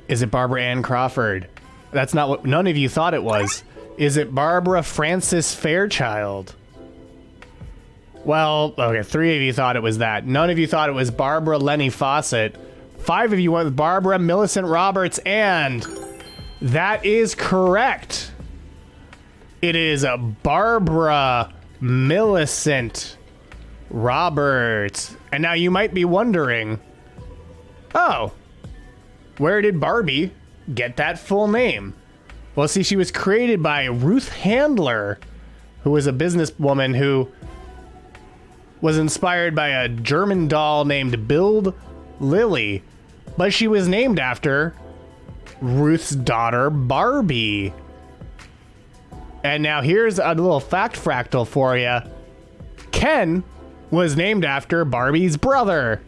Is it Barbara Ann Crawford? That's not what none of you thought it was. Is it Barbara Frances Fairchild? Well, okay, 3 of you thought it was that. None of you thought it was Barbara Lenny Fawcett. 5 of you went with Barbara Millicent Roberts, and that is correct. It is Barbara Millicent Roberts. And now you might be wondering, oh, where did Barbie get that full name? Well, see, she was created by Ruth Handler, who was a businesswoman who was inspired by a German doll named Bild Lily, but she was named after Ruth's daughter, Barbie. And now here's a little fact fractal for you. Ken was named after Barbie's brother.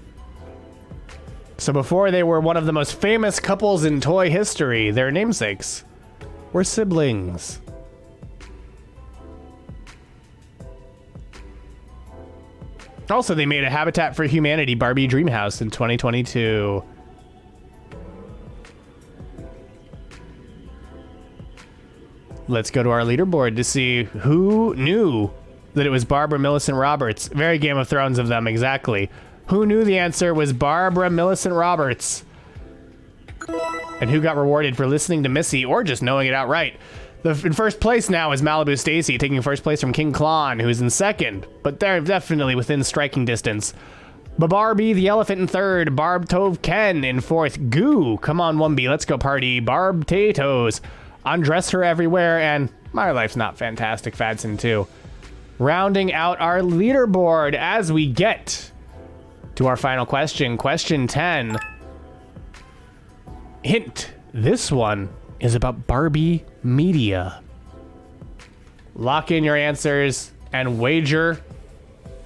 So before they were one of the most famous couples in toy history, their namesakes were siblings. Also, they made a Habitat for Humanity Barbie Dream House in 2022. Let's go to our leaderboard to see who knew that it was Barbara Millicent Roberts. Very Game of Thrones of them, exactly. Who knew the answer was Barbara Millicent Roberts? And who got rewarded for listening to Missy or just knowing it outright? In first place now is Malibu Stacy, taking first place from King Klon, who's in second, but they're definitely within striking distance. Barbie the Elephant in third, Barb Tove Ken in fourth, Goo, come on 1B, let's go party, Barb Tatoes, Undress Her Everywhere, and My Life's Not Fantastic Fadson 2. Rounding out our leaderboard as we get to our final question, question 10. Hint, this one is about Barbie media. Lock in your answers and wager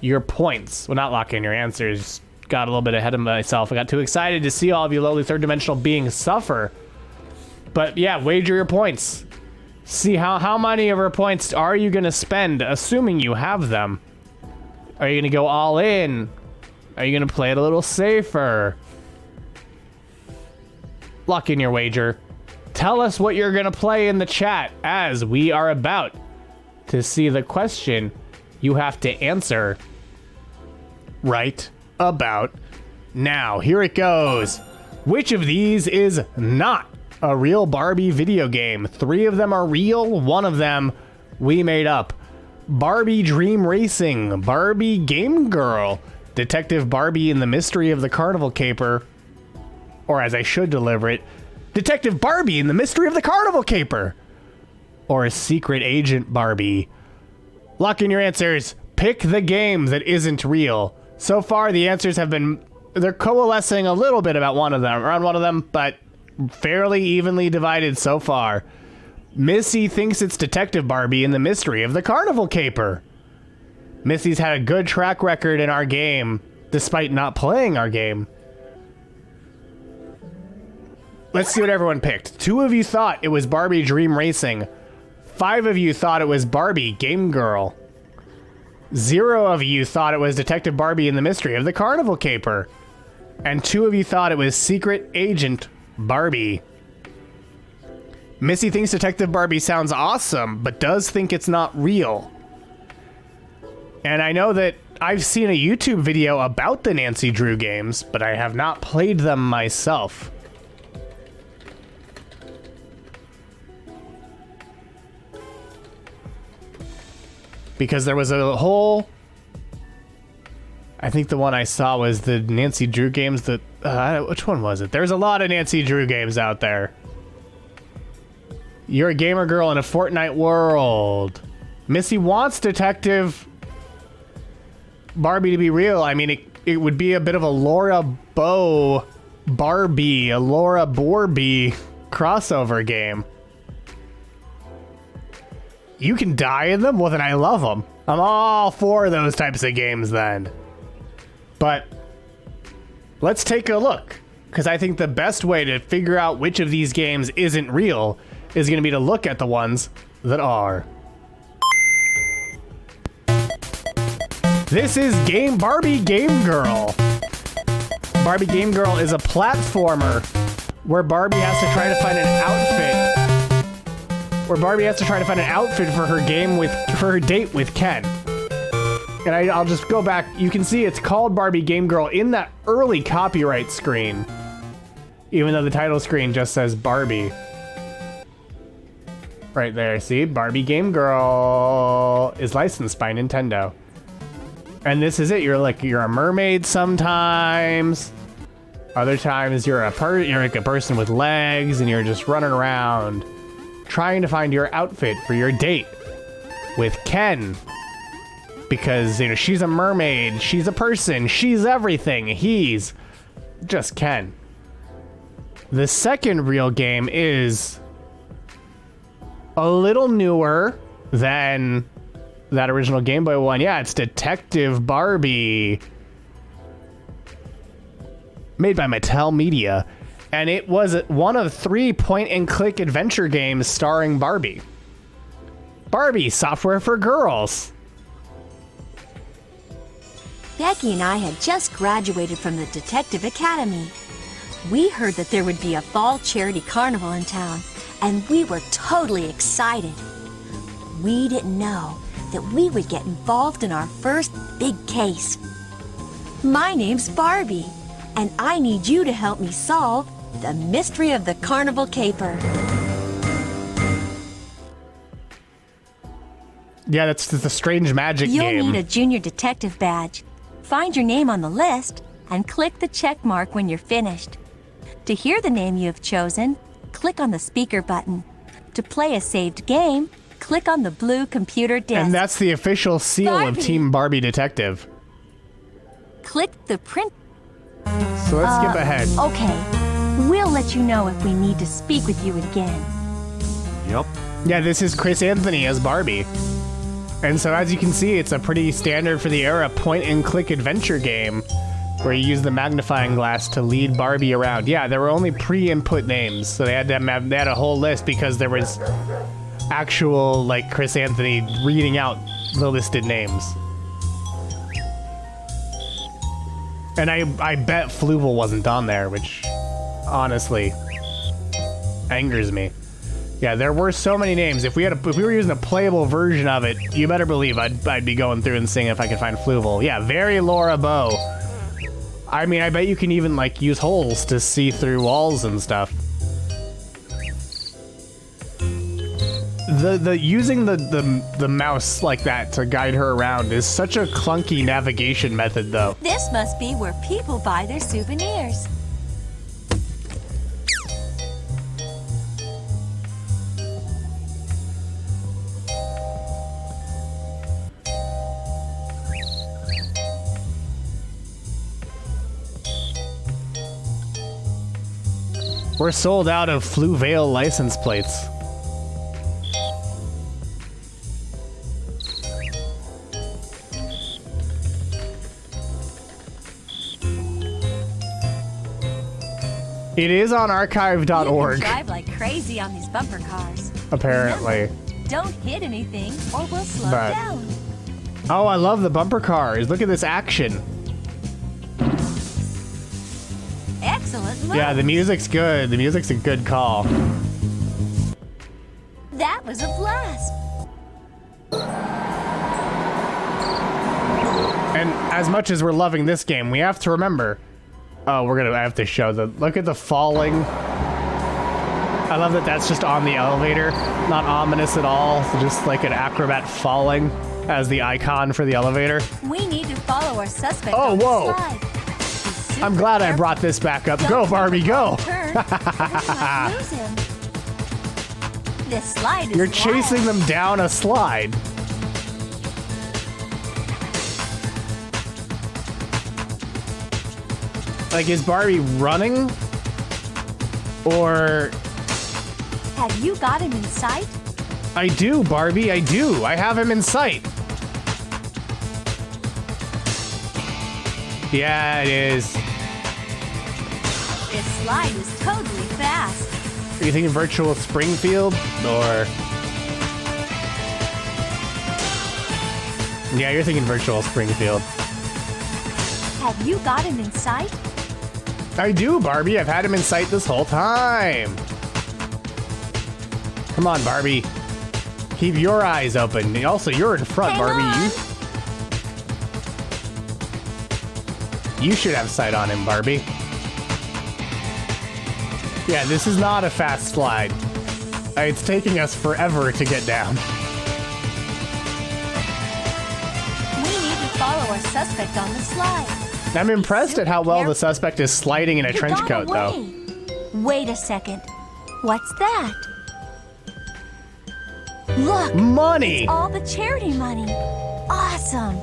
your points. Well, not lock in your answers. Got a little bit ahead of myself. I got too excited to see all of you lowly third-dimensional beings suffer. But yeah, wager your points. See how many of your points are you going to spend, assuming you have them. Are you going to go all in? Are you going to play it a little safer? Lock in your wager. Tell us what you're going to play in the chat, as we are about to see the question you have to answer right about now. Here it goes. Which of these is not a real Barbie video game? 3 of them are real, 1 of them we made up. Barbie Dream Racing, Barbie Game Girl, Detective Barbie and the Mystery of the Carnival Caper, or as I should deliver it, Detective Barbie and the Mystery of the Carnival Caper, or a Secret Agent Barbie. Lock in your answers. Pick the game that isn't real. So far, the answers have been, they're coalescing a little bit about around one of them, but fairly evenly divided so far. Missy thinks it's Detective Barbie and the Mystery of the Carnival Caper. Missy's had a good track record in our game, despite not playing our game. Let's see what everyone picked. 2 of you thought it was Barbie Dream Racing. 5 of you thought it was Barbie Game Girl. 0 of you thought it was Detective Barbie and the Mystery of the Carnival Caper. And 2 of you thought it was Secret Agent Barbie. Missy thinks Detective Barbie sounds awesome, but does think it's not real. And I know that I've seen a YouTube video about the Nancy Drew games, but I have not played them myself. Because there was a whole... I think the one I saw was the Nancy Drew games that... which one was it? There's a lot of Nancy Drew games out there. You're a gamer girl in a Fortnite world. Missy wants Detective Barbie to be real. I mean, it would be a bit of a Laura Barbie, a Laura Barbie crossover game. You can die in them? Well, then I love them. I'm all for those types of games then. But let's take a look, because I think the best way to figure out which of these games isn't real is going to be to look at the ones that are. This is Barbie Game Girl. Barbie Game Girl is a platformer where Barbie has to try to find an outfit. For her date with Ken. And I'll just go back. You can see it's called Barbie Game Girl in that early copyright screen, even though the title screen just says Barbie. Right there, see? Barbie Game Girl is licensed by Nintendo. And this is it. You're a mermaid sometimes. Other times you're like a person with legs and you're just running around trying to find your outfit for your date with Ken. Because, she's a mermaid, she's a person, she's everything. He's just Ken. The second real game is a little newer than that original Game Boy one. Yeah, it's Detective Barbie. Made by Mattel Media. And it was one of 3 point-and-click adventure games starring Barbie. Barbie, software for girls. Becky and I had just graduated from the Detective Academy. We heard that there would be a fall charity carnival in town, and we were totally excited. We didn't know that we would get involved in our first big case. My name's Barbie, and I need you to help me solve the Mystery of the Carnival Caper. Yeah, that's the strange magic game. You'll need a junior detective badge. Find your name on the list and click the check mark when you're finished. To hear the name you have chosen, click on the speaker button. To play a saved game, click on the blue computer disc. And that's the official seal of Team Barbie Detective. Click the print. So let's skip ahead. Okay. We'll let you know if we need to speak with you again. Yep. Yeah, this is Chris Anthony as Barbie. And so as you can see, it's a pretty standard for the era point-and-click adventure game where you use the magnifying glass to lead Barbie around. Yeah, there were only pre-input names, so they had a whole list because there was actual, like, Chris Anthony reading out the listed names. And I bet Fluval wasn't on there, which honestly angers me. Yeah, there were so many names. If we were using a playable version of it, you better believe I'd be going through and seeing if I could find Fluval. Yeah, very Laura Bow. I mean, I bet you can even like use holes to see through walls and stuff. Using the mouse like that to guide her around is such a clunky navigation method, though. This must be where people buy their souvenirs. We're sold out of Fluval license plates. It is on archive.org. You can drive like crazy on these bumper cars. Apparently. Remember, don't hit anything or we'll slow down. Oh, I love the bumper cars. Look at this action. Excellent move. Yeah, the music's good. The music's a good call. That was a blast. And as much as we're loving this game, we have to remember. Oh, I have to show look at the falling. I love that that's just on the elevator. Not ominous at all. So just like an acrobat falling as the icon for the elevator. We need to follow our suspect. Oh, whoa. Slide. I'm glad I brought this back up. Go, Barbie, go! This slide is You're chasing them down a slide. Like, is Barbie running? Or... Have you got him in sight? I do, Barbie, I do. I have him in sight. Yeah, it is. This slide is totally fast. Are you thinking virtual Springfield? Or... Yeah, you're thinking virtual Springfield. Have you got him in sight? I do, Barbie. I've had him in sight this whole time. Come on, Barbie. Keep your eyes open. And also, you're in front, Barbie. You should have sight on him, Barbie. Yeah, this is not a fast slide. It's taking us forever to get down. We need to follow our suspect on the slide. I'm impressed at how well the suspect is sliding in a trench coat, though. Wait a second. What's that? Look! Money! It's all the charity money. Awesome!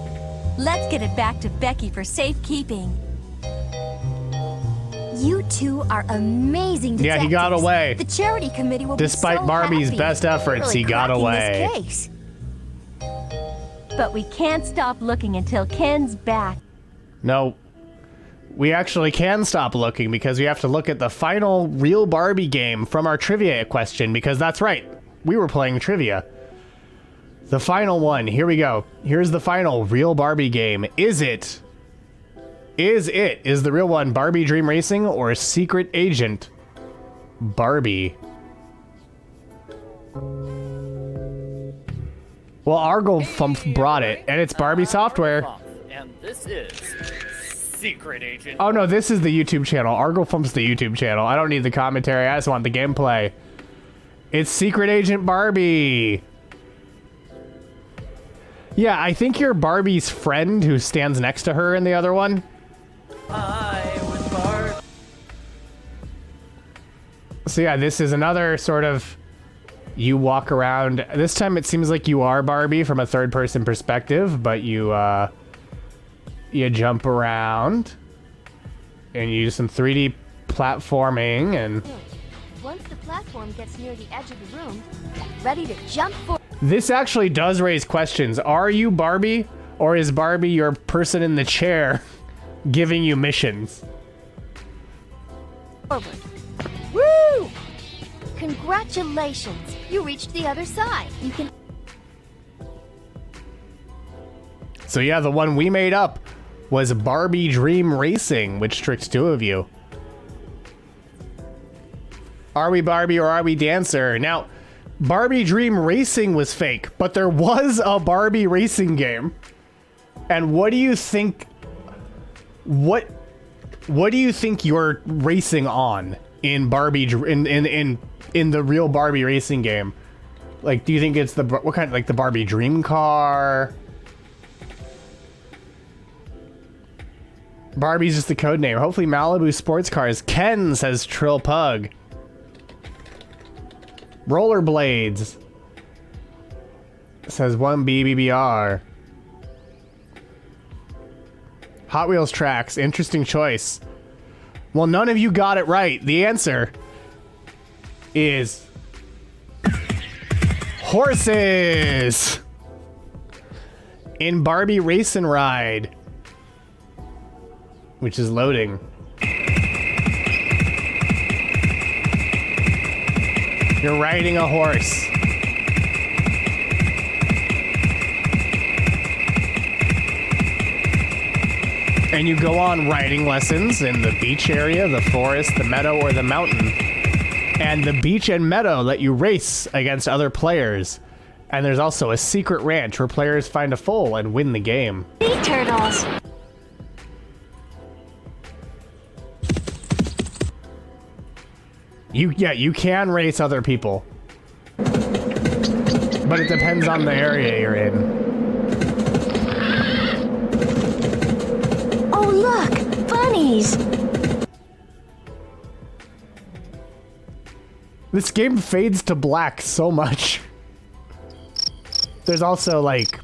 Let's get it back to Becky for safekeeping. You two are amazing detectives. Yeah, he got away. The charity committee will Despite be so Barbie's happy. best efforts, he got away. This case. But we can't stop looking until Ken's back. No. We actually can stop looking because we have to look at the final real Barbie game from our trivia question, because that's right. We were playing trivia. The final one. Here we go. Here's the final real Barbie game. Is the real one Barbie Dream Racing or Secret Agent Barbie? Well, Argle Fump brought it, and it's Barbie software. And this is Secret Agent. Oh no, this is the YouTube channel. Argle Fump's the YouTube channel. I don't need the commentary. I just want the gameplay. It's Secret Agent Barbie. Yeah, I think you're Barbie's friend who stands next to her in the other one. So yeah, this is another sort of, you walk around. This time it seems like you are Barbie from a third-person perspective, but you jump around and you do some 3D platforming and Once the platform gets near the edge of the room, ready to jump for... This actually does raise questions. Are you Barbie, or is Barbie your person in the chair giving you missions? Forward. Woo! Congratulations! You reached the other side. You can... So yeah, the one we made up was Barbie Dream Racing, which tricks two of you. Are we Barbie or are we Dancer? Now, Barbie Dream Racing was fake, but there was a Barbie racing game. And what do you think... What do you think you're racing on in Barbie in the real Barbie racing game? Like, do you think it's what kind, like the Barbie dream car? Barbie's just the code name. Hopefully Malibu sports cars. Ken, says Trill Pug. Rollerblades, says 1BBBR. Hot Wheels tracks. Interesting choice. Well, none of you got it right. The answer is horses in Barbie Race and Ride, which is loading. You're riding a horse. And you go on riding lessons in the beach area, the forest, the meadow, or the mountain. And the beach and meadow let you race against other players. And there's also a secret ranch where players find a foal and win the game. Sea turtles. You can race other people. But it depends on the area you're in. Oh, look! Bunnies! This game fades to black so much. There's also, like,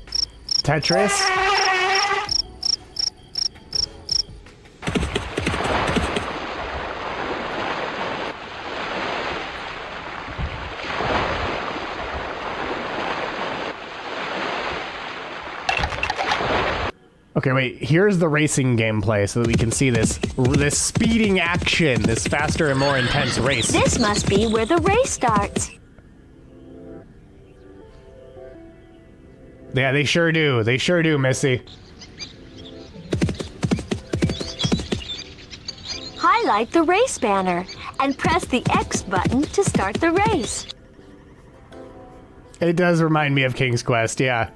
Tetris. Okay, wait, here's the racing gameplay so that we can see this speeding action, this faster and more intense race. This must be where the race starts. Yeah, they sure do. They sure do, Missy. Highlight the race banner and press the X button to start the race. It does remind me of King's Quest, yeah.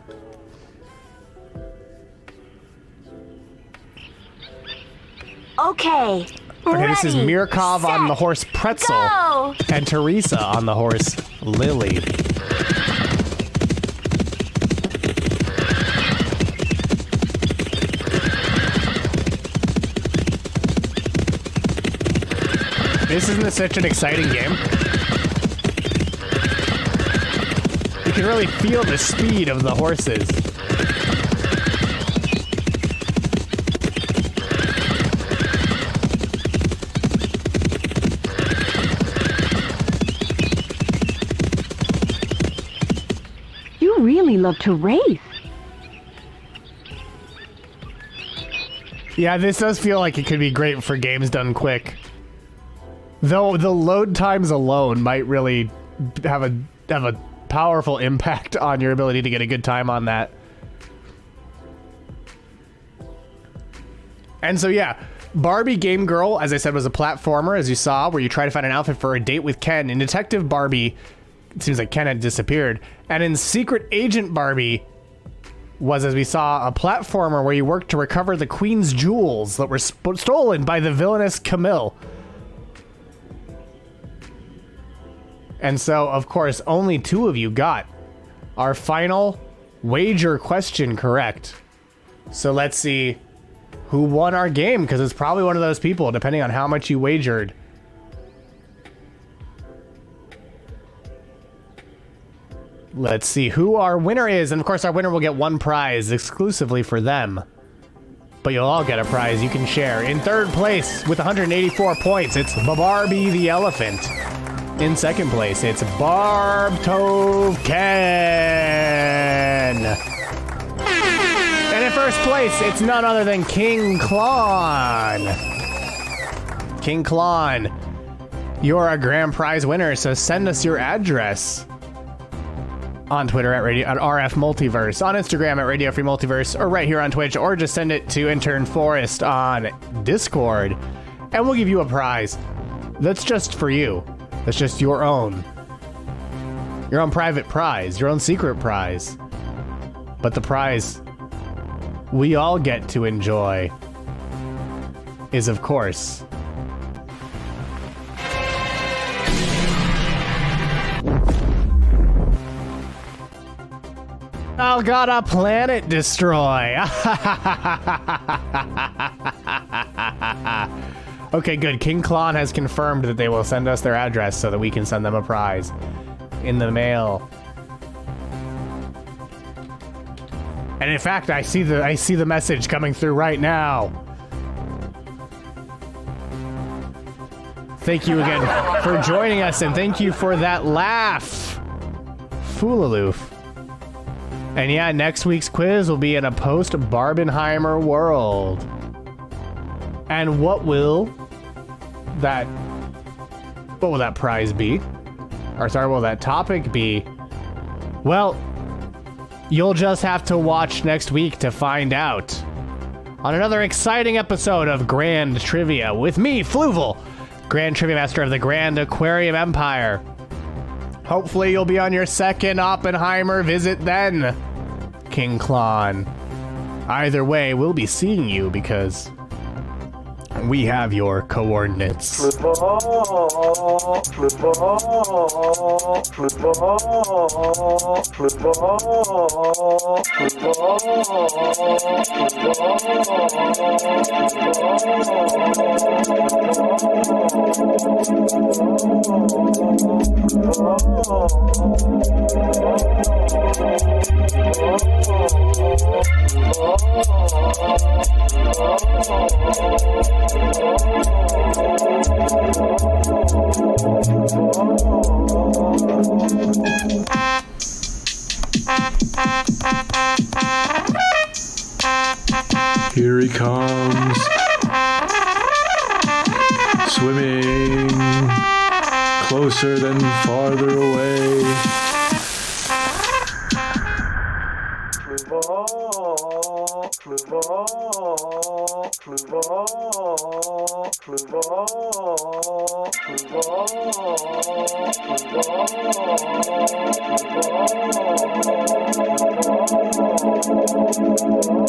Okay. Okay, this is Ready, Mirkov set, on the horse Pretzel go! and Teresa on the horse Lily. This isn't such an exciting game. You can really feel the speed of the horses. You really love to race. Yeah, this does feel like it could be great for games done quick. Though the load times alone might really have a powerful impact on your ability to get a good time on that. And so yeah, Barbie Game Girl, as I said, was a platformer, as you saw, where you try to find an outfit for a date with Ken. In Detective Barbie, it seems like Ken had disappeared. And in Secret Agent Barbie was, as we saw, a platformer where you worked to recover the Queen's jewels that were stolen by the villainous Camille. And so, of course, only two of you got our final wager question correct. So let's see who won our game, because it's probably one of those people, depending on how much you wagered. Let's see who our winner is. And of course, our winner will get one prize exclusively for them. But you'll all get a prize you can share. In third place with 184 points, it's Barbie the Elephant. In second place, it's Barb Tove Ken. And in first place, it's none other than King Klon. King Klon, you're a grand prize winner, so send us your address on Twitter at RF Multiverse, on Instagram at Radio Free Multiverse, or right here on Twitch, or just send it to Intern Forest on Discord, and we'll give you a prize that's just for you. That's just your own private prize, your own secret prize. But the prize we all get to enjoy is, of course, I've got a planet destroy. Okay, good. King Klon has confirmed that they will send us their address so that we can send them a prize in the mail. And in fact, I see the message coming through right now. Thank you again for joining us, and thank you for that laugh, Foolaloof. And yeah, next week's quiz will be in a post-Barbenheimer world. And what will that prize be? Or sorry, what will that topic be? Well, you'll just have to watch next week to find out. On another exciting episode of Grand Trivia with me, Fluval, Grand Triviamaster of the Grand Aquarium Empire. Hopefully you'll be on your second Oppenheimer visit then, King Klon. Either way, we'll be seeing you because we have your coordinates. Here he comes, swimming closer than farther away. Fluval.